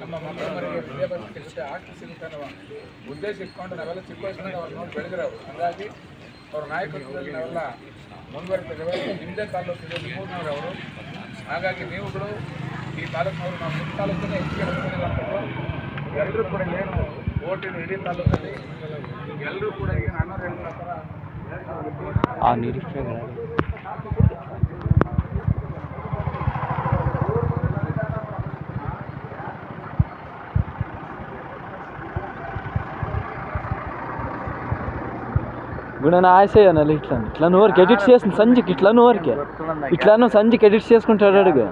ನಮ್ಮ ಮಕ್ಕಳಿಗೆ ವಿದ್ಯಾಭ್ಯಾಸ ಕೆಲಸ ಆಗ್ತಿ ಸಿಗುತ್ತೆ ಅನ್ನೋ ಉದ್ದೇಶ ಇಟ್ಕೊಂಡು ನಾವೆಲ್ಲ ಚಿಕ್ಕ ವಯಸ್ಸಿನಾಗ ಅವ್ರು ನೋಡಿ ಬೆಳೆದಿರೋರು. ಹಾಗಾಗಿ ಅವ್ರ ನಾಯಕತ್ವದಲ್ಲಿ ನಾವೆಲ್ಲ ಮುಂದುವರಿತಿದ್ದೇವೆ. ನಿಮ್ಮದೇ ತಾಲೂಕಿಗೆ ನಿಮ್ಮೂರಿನವರು ಅವರು. ಹಾಗಾಗಿ ನೀವುಗಳು ಈ ತಾಲೂಕಿನವರು ನಾವು ನಿಮ್ಮ ತಾಲೂಕನ್ನೇ ಹೆಚ್ಚಿಗೆ ಹೊಂದಿರುವಂಥದ್ದು. ಎಲ್ಲರೂ ಕೂಡ ಏನು ಓಟಿನ ಇಡೀ ತಾಲೂಕಲ್ಲಿ ಎಲ್ಲರೂ ಕೂಡ ಈಗ ಅಣ್ಣವ್ರು ಹೇಳಿದ ಪ್ರಕಾರ ಆ ನಿರೀಕ್ಷೆಗಳು గుణన ఆశయనాలి ఇట్లా ఊరికి ఎడిట్ చేసిన సంజికి ఇట్లా ఊరికి ఇట్లాను సంజికి ఎడిట్ చేసుకుంటాడు అడుగు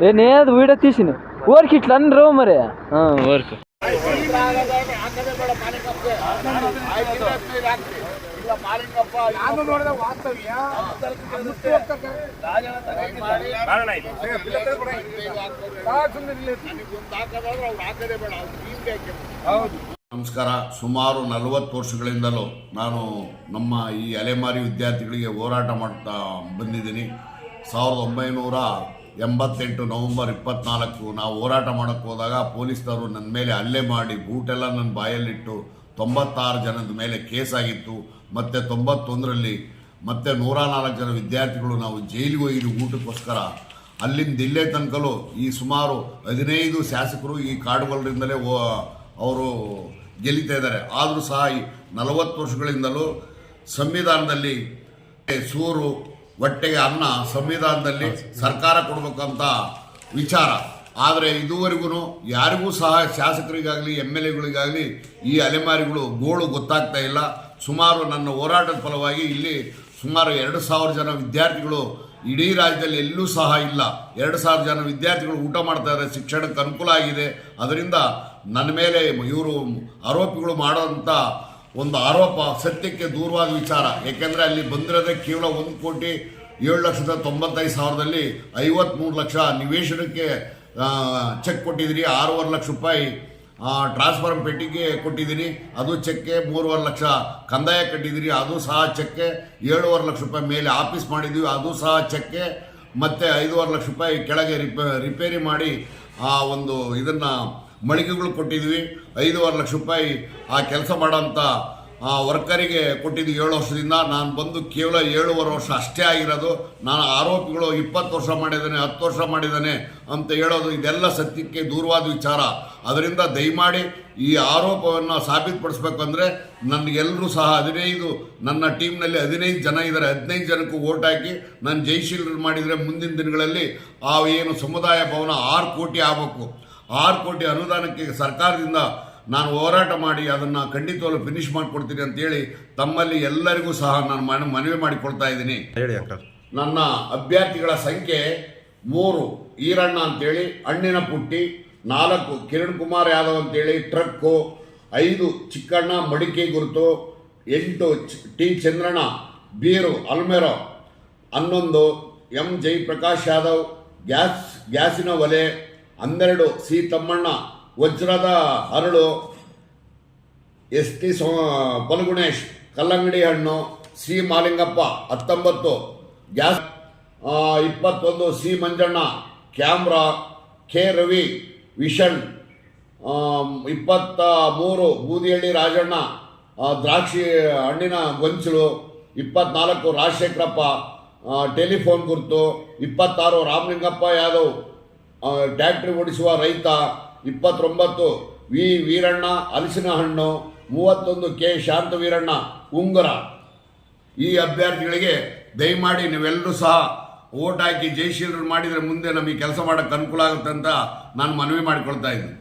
నేనేది వీడియో తీసిన ఊరికి ఇట్లా అనరు మరి ఊరికి ನಮಸ್ಕಾರ. ಸುಮಾರು 40 ವರ್ಷಗಳಿಂದಲೂ ನಾನು ನಮ್ಮ ಈ ಅಲೆಮಾರಿ ವಿದ್ಯಾರ್ಥಿಗಳಿಗೆ ಹೋರಾಟ ಮಾಡ್ತಾ ಬಂದಿದ್ದೀನಿ. 1988 ನವೆಂಬರ್ 24 ನಾವು ಹೋರಾಟ ಮಾಡೋಕ್ಕೆ ಹೋದಾಗ ಪೊಲೀಸ್ನವರು ನನ್ನ ಮೇಲೆ ಹಲ್ಲೆ ಮಾಡಿ ಬೂಟೆಲ್ಲ ನನ್ನ ಬಾಯಲ್ಲಿಟ್ಟು 96 ಜನದ ಮೇಲೆ ಕೇಸಾಗಿತ್ತು. ಮತ್ತು 91ರಲ್ಲಿ ಮತ್ತೆ 104 ಜನ ವಿದ್ಯಾರ್ಥಿಗಳು ನಾವು ಜೈಲಿಗೆ ಹೋಗಿದ್ದು ಊಟಕ್ಕೋಸ್ಕರ. ಅಲ್ಲಿಂದ ಇಲ್ಲೇ ತನಕಲೂ ಈ ಸುಮಾರು 15 ಶಾಸಕರು ಈ ಕಾಡುಗಳಿಂದಲೇ ಅವರು ಗೆಲ್ಲಿತಾ ಇದ್ದಾರೆ. ಆದರೂ ಸಹ ಈ 40 ವರ್ಷಗಳಿಂದಲೂ ಸಂವಿಧಾನದಲ್ಲಿ ಸೂರು ಹೊಟ್ಟೆಗೆ ಅನ್ನ ಸಂವಿಧಾನದಲ್ಲಿ ಸರ್ಕಾರ ಕೊಡಬೇಕಂತ ವಿಚಾರ. ಆದರೆ ಇದುವರೆಗೂ ಯಾರಿಗೂ ಸಹ ಶಾಸಕರಿಗಾಗಲಿ MLAಗಳಿಗಾಗಲಿ ಈ ಅಲೆಮಾರಿಗಳು ಗೋಳು ಗೊತ್ತಾಗ್ತಾ ಇಲ್ಲ. ಸುಮಾರು ನನ್ನ ಹೋರಾಟದ ಫಲವಾಗಿ ಇಲ್ಲಿ ಸುಮಾರು 2000 ಜನ ವಿದ್ಯಾರ್ಥಿಗಳು ಇಡೀ ರಾಜ್ಯದಲ್ಲಿ ಎಲ್ಲೂ ಸಹ ಇಲ್ಲ. 2000 ಜನ ವಿದ್ಯಾರ್ಥಿಗಳು ಊಟ ಮಾಡ್ತಾ ಇದ್ದಾರೆ, ಶಿಕ್ಷಣಕ್ಕೆ ಅನುಕೂಲ ಆಗಿದೆ. ಅದರಿಂದ ನನ್ನ ಮೇಲೆ ಇವರು ಆರೋಪಿಗಳು ಮಾಡೋಂಥ ಒಂದು ಆರೋಪ ಸತ್ಯಕ್ಕೆ ದೂರವಾದ ವಿಚಾರ. ಏಕೆಂದರೆ ಅಲ್ಲಿ ಬಂದಿರೋದೇ ಕೇವಲ 1,07,95,000ದಲ್ಲಿ 53 ಲಕ್ಷ ನಿವೇಶನಕ್ಕೆ ಚೆಕ್ ಕೊಟ್ಟಿದ್ದೀರಿ. 6.5 ಲಕ್ಷ ರೂಪಾಯಿ ಟ್ರಾನ್ಸ್ಫಾರ್ಮ್ ಪೆಟ್ಟಿಗೆ ಕೊಟ್ಟಿದ್ದೀನಿ, ಅದು ಚೆಕ್ಕೆ. 3.5 ಲಕ್ಷ ಕಂದಾಯ ಕಟ್ಟಿದ್ದೀರಿ, ಅದು ಸಹ ಚೆಕ್ಕೆ. 7.5 ಲಕ್ಷ ರೂಪಾಯಿ ಮೇಲೆ ಆಫೀಸ್ ಮಾಡಿದ್ದೀವಿ, ಅದು ಸಹ ಚೆಕ್ಕೆ. ಮತ್ತು 5.5 ಲಕ್ಷ ರೂಪಾಯಿ ಕೆಳಗೆ ರಿಪೇರಿ ಮಾಡಿ ಒಂದು ಇದನ್ನು ಮಳಿಗೆಗಳು ಕೊಟ್ಟಿದ್ವಿ. 5.5 ಲಕ್ಷ ರೂಪಾಯಿ ಆ ಕೆಲಸ ಮಾಡೋಂಥ ವರ್ಕರಿಗೆ ಕೊಟ್ಟಿದ್ದು 7 ವರ್ಷದಿಂದ. ನಾನು ಬಂದು ಕೇವಲ 7.5 ವರ್ಷ ಅಷ್ಟೇ ಆಗಿರೋದು. ನಾನು ಆರೋಪಿಗಳು 20 ವರ್ಷ ಮಾಡಿದ್ದಾನೆ, 10 ವರ್ಷ ಮಾಡಿದ್ದಾನೆ ಅಂತ ಹೇಳೋದು ಇದೆಲ್ಲ ಸತ್ಯಕ್ಕೆ ದೂರವಾದ ವಿಚಾರ. ಅದರಿಂದ ದಯಮಾಡಿ ಈ ಆರೋಪವನ್ನು ಸಾಬೀತುಪಡಿಸ್ಬೇಕಂದ್ರೆ ನನಗೆಲ್ಲರೂ ಸಹ 15 ನನ್ನ ಟೀಮ್ನಲ್ಲಿ 15 ಜನ ಇದ್ದಾರೆ. 15 ಜನಕ್ಕೂ ಓಟ್ ಹಾಕಿ ನಾನು ಜಯಶೀಲರು ಮಾಡಿದರೆ ಮುಂದಿನ ದಿನಗಳಲ್ಲಿ ಆ ಏನು ಸಮುದಾಯ ಭವನ 6 ಕೋಟಿ ಆಗಬೇಕು. 6 ಕೋಟಿ ಅನುದಾನಕ್ಕೆ ಸರ್ಕಾರದಿಂದ ನಾನು ಹೋರಾಟ ಮಾಡಿ ಅದನ್ನು ಖಂಡಿತವಾಗ್ಲೂ ಫಿನಿಶ್ ಮಾಡಿಕೊಡ್ತೀನಿ ಅಂತೇಳಿ ತಮ್ಮಲ್ಲಿ ಎಲ್ಲರಿಗೂ ಸಹ ನಾನು ಮನವಿ ಮಾಡಿಕೊಳ್ತಾ ಇದ್ದೀನಿ. ನನ್ನ ಅಭ್ಯರ್ಥಿಗಳ ಸಂಖ್ಯೆ 3 ಈರಣ್ಣ ಅಂತೇಳಿ, ಹಣ್ಣಿನ ಪುಟ್ಟಿ, 4 ಕಿರಣ್ ಕುಮಾರ್ ಯಾದವ್ ಅಂತೇಳಿ, ಟ್ರಕ್ಕು, 5 ಚಿಕ್ಕಣ್ಣ ಮಡಿಕೆ ಗುರುತು, 8 ಟಿ ಚಂದ್ರಣ್ಣ ಬೀರು ಅಲ್ಮೇರೋ, 11 ಎಂ ಜಯಪ್ರಕಾಶ್ ಯಾದವ್ ಗ್ಯಾಸಿನ ಒಲೆ, 12 ಸಿ ತಮ್ಮಣ್ಣ ವಜ್ರದ ಹರಳು, ST ಪಲ್ಗುಣೇಶ್ ಕಲ್ಲಂಗಡಿ ಹಣ್ಣು, C Malingappa 19 gas, 21 C Manjanna camera, K Ravi vision, 23 Budihalli Rajanna ದ್ರಾಕ್ಷಿ ಹಣ್ಣಿನ ಗೊಂಚಲು, 24 ರಾಜಶೇಖರಪ್ಪ ಟೆಲಿಫೋನ್ ಗುರುತು, 26 ರಾಮಲಿಂಗಪ್ಪ ಯಾದವ್ ಟ್ಯಾಕ್ಟ್ರಿ ಓಡಿಸುವ ರೈತ, 29 ವಿ ವೀರಣ್ಣ ಹಲಸಿನ ಹಣ್ಣು, 31 ಕೆ ಶಾಂತವೀರಣ್ಣ ಉಂಗುರ. ಈ ಅಭ್ಯರ್ಥಿಗಳಿಗೆ ದಯಮಾಡಿ ನೀವೆಲ್ಲರೂ ಸಹ ಓಟ್ ಹಾಕಿ ಜಯಶೀಲರು ಮಾಡಿದರೆ ಮುಂದೆ ನಮಗೆ ಕೆಲಸ ಮಾಡೋಕ್ಕೆ ಅನುಕೂಲ ಆಗುತ್ತೆ ಅಂತ ನಾನು ಮನವಿ ಮಾಡಿಕೊಳ್ತಾ ಇದ್ದೀನಿ.